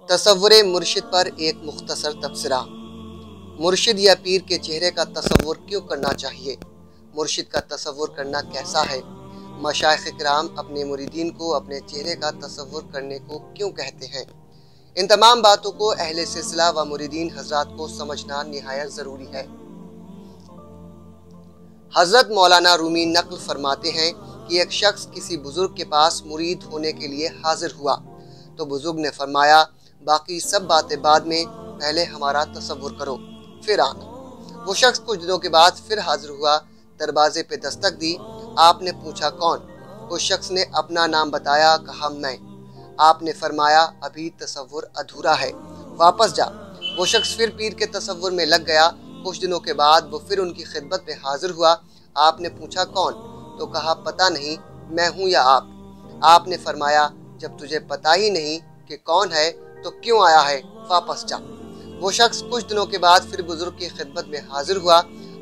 तसव्वुरे मुर्शिद पर एक मुख्तसर तबसरा। मुर्शिद या पीर के चेहरे का तसव्वुर क्यों करना चाहिए? मुर्शिद का तसव्वुर करना कैसा है? मशाइख किराम अपने मुरीदीन को अपने चेहरे का तसव्वुर करने को क्यों कहते हैं? इन तमाम बातों को अहले सिलसिला व मुरीदीन हजरात को समझना निहायत ज़रूरी है। हजरत मौलाना रूमी नकल फरमाते हैं कि एक शख्स किसी बुजुर्ग के पास मुरीद होने के लिए हाजिर हुआ तो बुजुर्ग ने फरमाया, बाकी सब बातें बाद में, पहले हमारा तसव्वुर करो फिर आना। वो शख्स कुछ दिनों के बाद फिर हाजिर हुआ, दरवाजे पे दस्तक दी। आपने पूछा कौन? उस शख्स ने अपना नाम बताया, कहा मैं। आपने फरमाया अभी तसव्वुर अधूरा है, वापस जा। वो शख्स फिर पीर के तसव्वुर में लग गया। कुछ दिनों के बाद वो फिर उनकी खिदमत में हाजिर हुआ। आपने पूछा कौन? तो कहा पता नहीं, मैं हूँ या आप। आपने फरमाया जब तुझे पता ही नहीं कि कौन है तो क्यों आया है, वापस जा। वो शख्स कुछ दिनों के बाद फिर बुजुर्ग की खिदमत में हाजिर हुआ।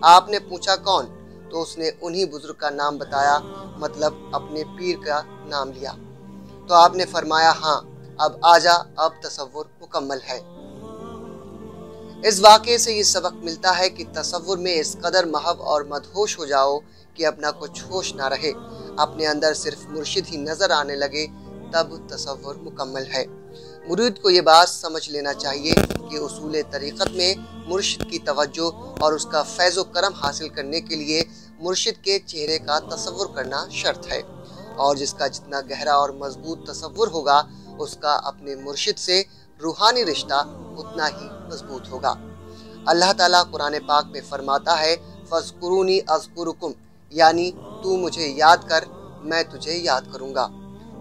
आपने पूछा कौन? तो उसने उन्हीं बुजुर्ग का नाम बताया, मतलब अपने पीर का नाम लिया। तो आपने फरमाया हाँ, अब आजा, अब तसव्वुर मुकम्मल है। इस वाक़े से ये सबक मिलता है कि तसव्वुर में इस कदर महव और मदहोश हो जाओ कि अपना कुछ होश ना रहे, अपने अंदर सिर्फ मुर्शिद ही नजर आने लगे, तब तसव्वुर मुकम्मल है। मुरीद को ये बात समझ लेना चाहिए कि उसूल तरीक़त में मुर्शिद की तवज्जो और उसका फैज़ो करम हासिल करने के लिए मुर्शिद के चेहरे का तसव्वुर करना शर्त है, और जिसका जितना गहरा और मजबूत तसव्वुर होगा उसका अपने मुर्शिद से रूहानी रिश्ता उतना ही मजबूत होगा। अल्लाह ताला कुरान पाक में फरमाता है, फ़ज़कुरूनी अज़कुरुकुम, यानी तू मुझे याद कर, मैं तुझे याद करूँगा।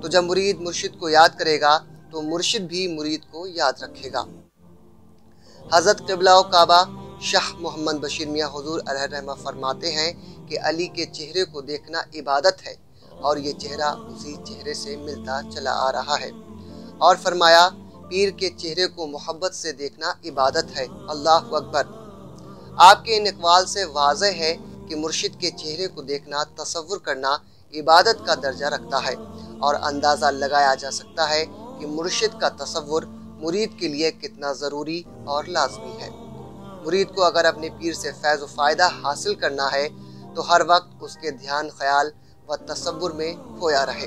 तो जब मुरीद मुर्शिद को याद करेगा तो मुर्शिद भी मुरीद को याद रखेगा। हज़रत क़िबला काबा शाह मोहम्मद बशीर मियाँ हुज़ूर अलैहिर्रहमा फरमाते हैं कि अली के चेहरे को देखना इबादत है और ये चेहरा उसी चेहरे से मिलता चला आ रहा है। और फरमाया पीर के चेहरे को मोहब्बत से देखना इबादत है। अल्लाहु अकबर। आपके इन इक़वाल से वाज़ेह है कि मुर्शिद के चेहरे को देखना, तसव्वुर करना इबादत का दर्जा रखता है, और अंदाज़ा लगाया जा सकता है कि मुर्शिद का तसव्वुर मुरीद के लिए कितना ज़रूरी और लाजमी है। मुरीद को अगर अपने पीर से फैज़ व फ़ायदा हासिल करना है तो हर वक्त उसके ध्यान, ख्याल व तसव्वुर में खोया रहे।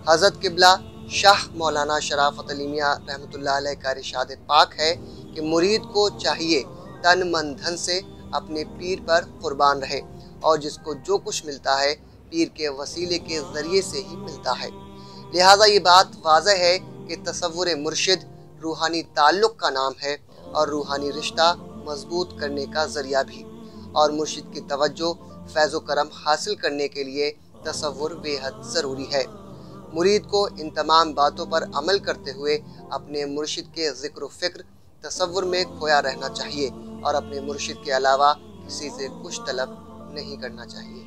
हज़रत क़िबला शाह मौलाना शराफत अली मियाँ रहमतुल्लाह अलैह का इरशाद पाक है कि मुरीद को चाहिए तन मन धन से अपने पीर पर कुर्बान रहे, और जिसको जो कुछ मिलता है पीर के वसीले के ज़रिए से ही मिलता है। लिहाजा ये बात वाज़ेह है कि तसव्वुर मुर्शिद रूहानी ताल्लुक़ का नाम है और रूहानी रिश्ता मजबूत करने का ज़रिया भी, और मुर्शिद की तवज्जो, फैज़ो करम हासिल करने के लिए तसव्वुर बेहद ज़रूरी है। मुरीद को इन तमाम बातों पर अमल करते हुए अपने मुर्शिद के ज़िक्र फ़िक्र, तसव्वुर में खोया रहना चाहिए और अपने मुर्शिद के अलावा किसी से कुछ तलब नहीं करना चाहिए।